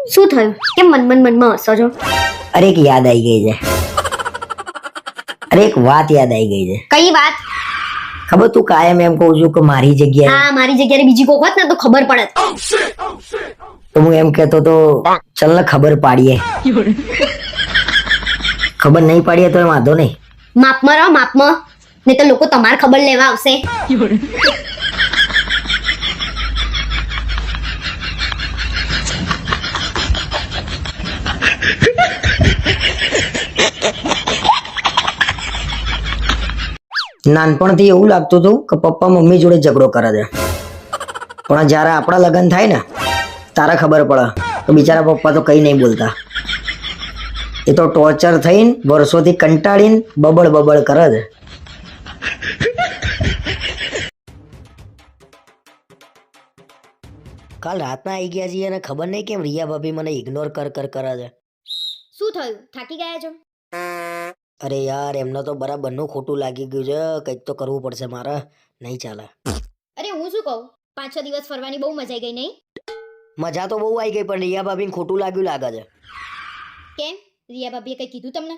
શું થયું? કેમ મનમાં હસો છો? અરે એક યાદ આવી ગઈ છે. અરે એક વાત યાદ આવી ગઈ છે. કઈ વાત? ખબર તું કાયમ એમ કહું છું કે મારી જગ્યાએ હા, મારી જગ્યાએ બીજી કોક હોત ને તો ખબર પડત. તો હું એમ કહેતો તો ચલ ને ખબર પાડીએ. ખબર નહીં પાડીએ તો વાંધો નહીં. માપમાં રહો, માપમાં. નહીં તો લોકો તમાર ખબર લેવા આવશે. નાનપણથી એવું લાગતું હતું કે પપ્પા મમ્મી જોડે ઝઘડો કરે છે, પણ જ્યારે આપણા લગ્ન થાય ને તારે ખબર પડે કે બિચારા પપ્પા તો કઈ નહીં બોલતા. એ તો ટોર્ચર થઈને વર્ષોથી કંટાળીને બબડ કરે છે. કાલ રાતના આવી ગયા છીએ અને ખબર નહીં કેમ રિયા ભાભી મને ઇગ્નોર કરે છે. શું થયું? થાકી ગયા છો? અરે યાર, એમને તો બરાબરનું ખોટું લાગી ગયું છે. કંઈક તો કરવું પડશે મારે, નહીં ચાલે. અરે હું શું કહું, 5-6 દિવસ ફરવાની બહુ મજા આવી ગઈ નહીં? મજા તો બહુ આવી ગઈ, પણ રિયા ભાભીને ખોટું લાગ્યું લાગે છે. કેમ? રિયા ભાભીએ કઈ કીધું તમને?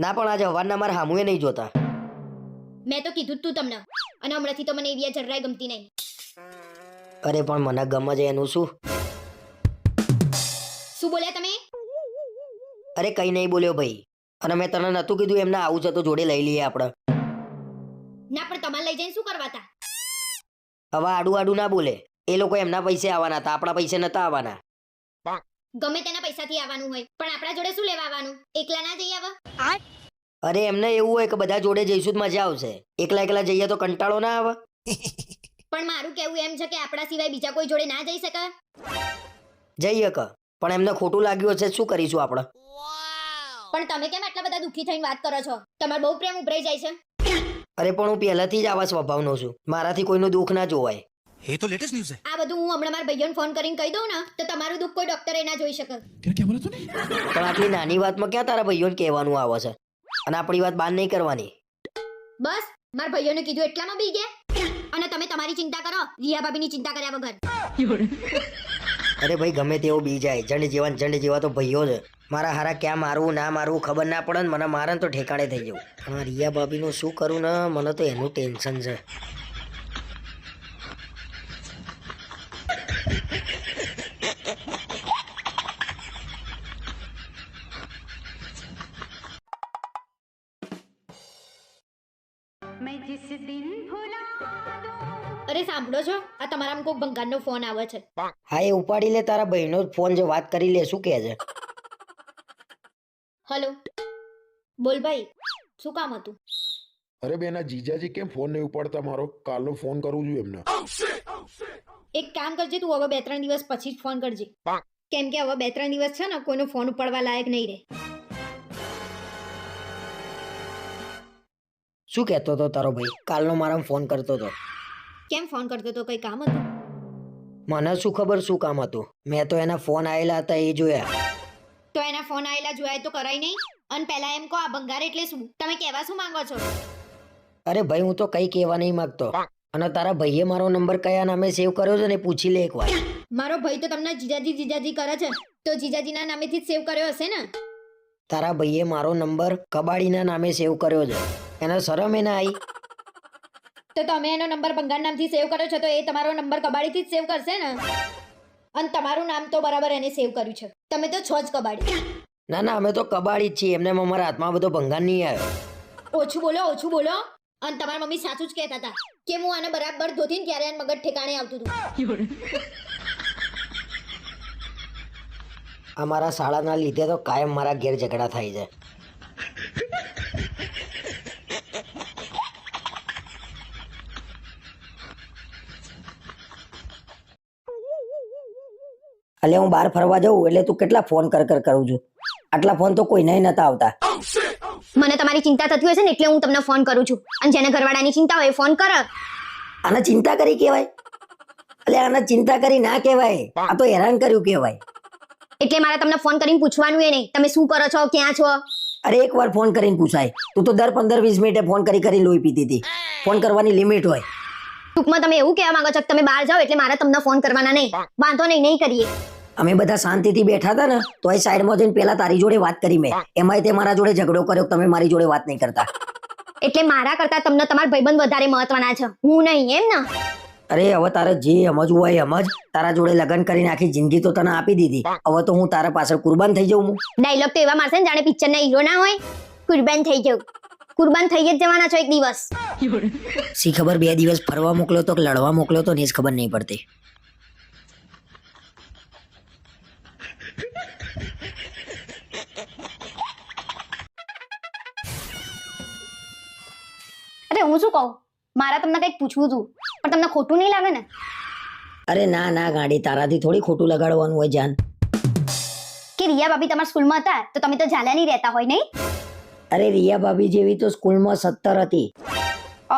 ના, પણ આજે હવારના મારા હામુએ નહીં જોતા. મેં તો કીધું જ તું તમને, અને હમણાંથી તો મને એવી જરાય ગમતી નહીં. અરે પણ મને ગમે છે એનું શું? શું બોલ્યા તમે? અરે કઈ નહીં બોલ્યો ભાઈ. અને મેં તને નતું કીધું એમને આવું છે તો જોડે લઈ લઈએ આપણે? ના, પણ તમારે લઈ જઈને શું કરવા હતા? હવે આડું ના બોલે. એ લોકો એમના પૈસે આવવાના હતા, આપણા પૈસે નતા આવવાના. ગમે તેના પૈસાથી આવવાનું હોય, પણ આપણા જોડે શું લેવા આવવાનું? એકલા ના જઈ આવા? અરે એમને એવું હોય કે બધા જોડે જઈશું તો મજા આવશે. એકલા જઈએ તો કંટાળો ના આવે? પણ મારું કેવું એમ છે કે આપણા સિવાય બીજા કોઈ જોડે ના જઈ શકે. જઈએ કે, પણ એમને ખોટું લાગ્યું હશે, શું કરીશું આપણે? પણ તમે કેમ આટલા બધા દુઃખી થઈને વાત કરો છો? તમારો બહુ પ્રેમ ઉભરાઈ જાય છે. અરે પણ હું પહેલાથી જ આવા સ્વભાવનો છું, મારાથી કોઈનું દુઃખ ના જોવાય. ये तो लेटेस्ट न्यूज़ है। આ બધું હું હમણાં મારા ભાઈઓને ફોન કરીને કહી દઉં ને તો તમારું દુઃખ કોઈ ડોક્ટરે ના જોઈ શકે. क्या बोला तूने? પણ આટલી નાની વાતમાં ક્યાં તારા ભાઈઓને કહેવાનું આવે છે? અને આપણી વાત બાર નહીં કરવાની. બસ મારા ભાઈઓને કીધું એટલામાં બી ગયા. અને તમે તમારી ચિંતા કરો, રિયા ભાભીની ચિંતા કર્યા વગર. અરે ભાઈ, ગમે તેવો બી જાય, જંડ જેવા તો ભાઈઓ છે. મારા હારા ક્યાં મારવું ના મારવું ખબર ના પડે ને મને મારે ને તો ઠેકાણે થઈ જવું. પણ આ રિયા ભાભીનું શું કરું ને, મને તો એનું ટેન્શન છે. અરે સાંભળો છો, આ તમારામાં કોઈક ભંગારનો ફોન આવે છે. હા, એ ઉપાડી લે. તારા ભાઈનો જ ફોન છે, વાત કરી લે. શું કહે છે? હલો, બોલ ભાઈ, શું કામ હતું? અરે બેન, આ જીજાજી કેમ ફોન નહીં ઉપાડતા મારો? કાલનો ફોન કરું છું એમને. એક કામ કરજે, તું હવે 2-3 દિવસ પછી જ ફોન કરજે. કેમ કે હવે 2-3 દિવસ છે ને કોઈનો ફોન ઉપાડવા લાયક નહીં રહે. શું કહેતો હતો તારો ભાઈ? કાલનો મારા ફોન કરતો હતો. કેમ ફોન કરતો તો? કઈ કામ હતું? મને શું ખબર શું કામ હતું? મેં તો એના ફોન આવેલા હતા એ જોયા. તો એના ફોન આયેલા જોયા તો કરાય નહીં? અને પહેલા એમ કહો, આ ભંગાર એટલે શું? તમે કહેવા શું માંગો છો? અરે ભાઈ, હું તો કઈ કહેવા નહીં માંગતો. અને તારા ભાઈએ મારો નંબર કયા નામે સેવ કર્યો છે ને પૂછી લે એકવાર. મારો ભાઈ તો તમને જીજાજી કરે છે, તો જીજાજીના નામેથી જ સેવ કર્યો હશે ને? તારા ભાઈએ મારો નંબર કબાડીના નામે સેવ કર્યો છે. એને શરમ એ ના આવી? તો તમે એનો નંબર ભંગાર નામથી સેવ કર્યો છે, તો એ તમારો નંબર કબાડીથી જ સેવ કરશે ને? અને તમારું નામ તો બરાબર એને સેવ કર્યું છે. તમે તો છો જ કબાડી. ના, અમે તો કબાડી જ છીએ. એમને અમારા હાથમાં બધો ભંગાર નહીં આવ્યો. ઓછું બોલો. અને તમારા મમ્મી સાચું જ કહેતા હતા કે હું આને બરાબર ધોતીને ત્યારે આને મગજ ઠેકાણે આવતું હતું. અમારા શાળાના લીધે તો કાયમ મારા ઘેર ઝઘડા થાય છે. એટલે હું બહાર ફરવા જાઉં એટલે તું કેટલા ફોન કરું છું? આટલા ફોન તો કોઈને નતા આવતા. મને તમારી ચિંતા થતી હોય છે ને એટલે હું તમને ફોન કરું છું. અને જેને ઘરવાળાની ચિંતા હોય ફોન કર. આને ચિંતા કરી કહેવાય? એટલે આને ચિંતા કરી ના કહેવાય, આ તો હેરાન કર્યું કહેવાય. એટલે મારે તમને ફોન કરીને પૂછવાનું એ નહીં તમે શું કરો છો, ક્યાં છો? અરે એકવાર ફોન કરીને પૂછાય. તું તો દર 15-20 મિનિટે ફોન કરી લોહી પીતી હતી. ફોન કરવાની લિમિટ હોય. ટૂંકમાં તમે એવું કહેવા માંગો છો કે તમે બહાર જાઓ એટલે મારે તમને ફોન કરવાના નહીં? વાંધો નહીં કરીએ. અમે બધા શાંતિથી બેઠા હતા ને તો એ સાઈડમાં જઈને પેલા તારી જોડે વાત કરી મેં. એમાંય તે મારા જોડે ઝઘડો કર્યો, તમે મારી જોડે વાત નહીં કરતા. એટલે મારા કરતા તમને તમારા ભાઈબંધ વધારે મહત્વના છે, હું નહીં, એમ ને? અરે હવે તારે જે સમજવું હોય સમજ. તારા જોડે લગ્ન કરીને આખી જિંદગી તો તને આપી દીધી, હવે તો હું તારા પાછળ કુરબાન થઈ જાઉં હું. ડાયલોગ તો એવા મારશે ને જાણે પિક્ચરના હીરો ના હોય. કુરબાન થઈ જાવ, કુરબાન થઈ જ જવાના છો એક દિવસ. શી ખબર 2 દિવસ ફરવા મોકલ્યો તો કે લડવા મોકલ્યો તો ને જ ખબર નહીં પડતી. અરે હું શું કહું, મારા તમને કંઈક પૂછવું હતું, પણ તમને ખોટું નહીં લાગે ને? અરે ના ના ગાડી, તારાથી થોડી ખોટું લગાડવાનું હોય જાન. કે રિયા ભાભી તમારા સ્કૂલમાં હતા તો તમે તો ઝાલા નહીં રહેતા હોય, નહીં? અરે રિયા ભાભી જેવી તો સ્કૂલમાં 17 હતી.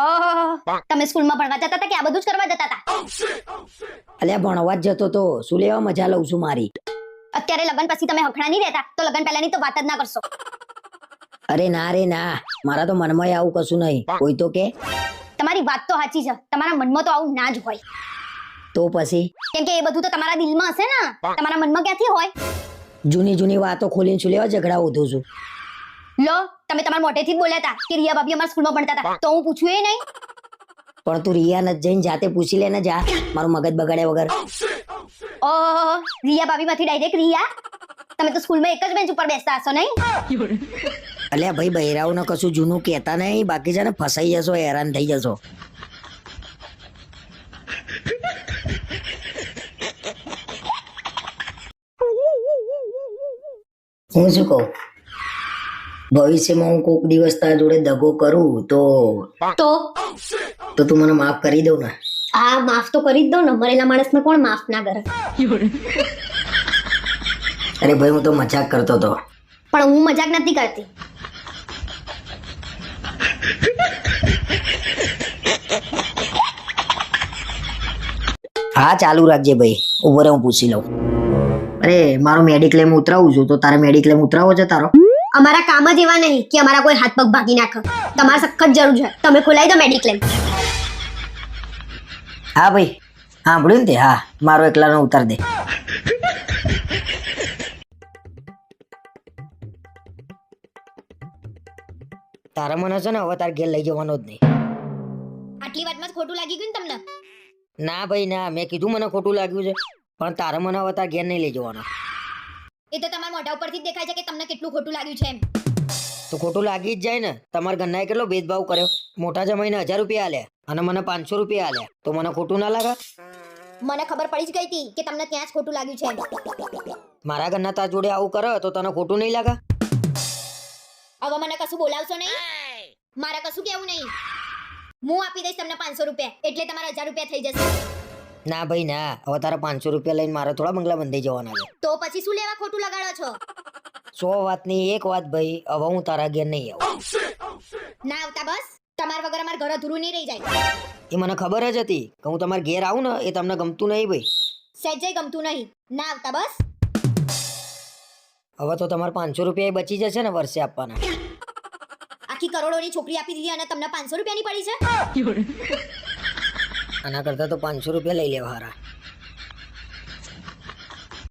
ઓહ, તમે સ્કૂલમાં ભણવા જતા હતા કે આ બધું જ કરવા જતા હતા? અલ્યા ભણવા જ જતો તો, શું લેવા મજા લઉં છું મારી. અત્યારે લગ્ન પછી તમે હખણા નહીં રહેતા તો લગ્ન પહેલાની તો વાત જ ના કરશો. અરે ના રે ના, મારા તો મનમાં આવું કશું નહીં. કોઈ તો કે તમારી વાત તો સાચી છે, તમારા મનમાં તો આવું ના જ હોય. તો પછી કેમ કે એ બધું તો તમારા દિલમાં હશે ને, તમારા મનમાં ક્યાંથી હોય? જૂની જૂની વાતો ખોલીને શું લેવા ઝઘડા ઉધું છું. લો, તમે તમારા મોઢેથી જ બોલ્યા હતા કે રિયા ભાભી અમારા સ્કૂલમાં ભણતા હતા, તો હું પૂછ્યું એ નહીં? પણ તું રિયા ન જઈને જાતે પૂછી લે ને, જા, મારું મગજ બગાડ્યા વગર. ઓહ, રિયા ભાભી માંથી ડાયરેક્ટ રિયા? તમે તો સ્કૂલમાં એક જ બેન્ચ ઉપર બેસતા હશો, નહીં? અલ્યા ભાઈ, બહેરાઓને કશું જૂનું કહેતા નહીં, બાકી છે ને ફસાઈ જશો, હેરાન થઈ જશો. હું શું કહું, ભવિષ્યમાં હું કોક દિવસ તારા જોડે દગો કરું તો તું મને માફ કરી દઉં ને? હા, માફ તો કરી જ દો ને, મરેલા માણસને કોણ માફ ના કરે? અરે ભાઈ, હું તો મજાક કરતો હતો. પણ હું મજાક નથી કરતી. હા ચાલુ રાખજે ભાઈ, ઉભો રહે, હું પૂછી લઉં. અરે મારો મેડિક્લેમ ઉતરાવું છું, તો તારે મેડિક્લેમ ઉતરાવો છે તારો? અમારા કામ જ એવા નહીં કે અમારા કોઈ હાથ પગ ભાગી નાખે, તમારે સખત જરૂર છે, તમે ખોલાવી દો મેડિક્લેમ. હા ભાઈ, સાંભળ્યું ને તે? હા, મારો એકલાનો ઉતાર દે. તારા મને છે ને હવે તાર ઘેર લઈ જવાનો જ નહીં. આટલી વાતમાં જ ખોટું લાગી ગયું ને તમને? ના ભાઈ ના, મેં કીધું મને ખોટું લાગ્યું છે, પણ તારા મને હવે તાર ઘેર નહીં લઈ જવાનો. એ તો તમારા મોઢા ઉપરથી જ દેખાય છે કે તમને કેટલું ખોટું લાગ્યું છે એમ. તો ખોટું લાગી જ જાય ને. તમારા ઘરનાએ કેટલો ભેદભાવ કર્યો. મોટા જમાઈને 1000 રૂપિયા આલ્યા અને મને 500 રૂપિયા આલ્યા, તો મને ખોટું ના લાગે? મને ખબર પડી જ ગઈ હતી કે તમને ત્યાં જ ખોટું લાગ્યું છે એમ. મારા ઘરના તાર જોડે આવું કરે તો તને ખોટું નહીં લાગે? હવે મને કશું બોલાવશો નહીં, મારે કશું કેવું નહીં. હું આપી દઈશ તમને 500 રૂપિયા, એટલે તમારા 1000 રૂપિયા થઈ જશે. ના ભાઈ ના, હવે તારા 500 રૂપિયા લઈને મારે થોડા બંગલા બંધાઈ જવાના છે. તો પછી શું લેવા ખોટું લગાડો છો? 100 વાતની એક વાત ભાઈ, હવે હું તારા ઘેર નહીં આવું. ના આવતા બસ, તમારા વગર અમારું ઘર અધૂરું નહીં રહી જાય. એ મને ખબર જ હતી કે હું તમારા ઘેર આવું ને એ તમને ગમતું નહીં ભાઈ. સહેજે ગમતું નહીં. ના આવતા બસ. હવે તો તમારે 500 રૂપિયા બચી જશે ને વર્ષે આપવાના. આખી કરોડોની છોકરી આપી દીધી અને તમને 500 રૂપિયાની પડી છે? આના કરતા તો 500 રૂપિયા લઈ લેવા હારા.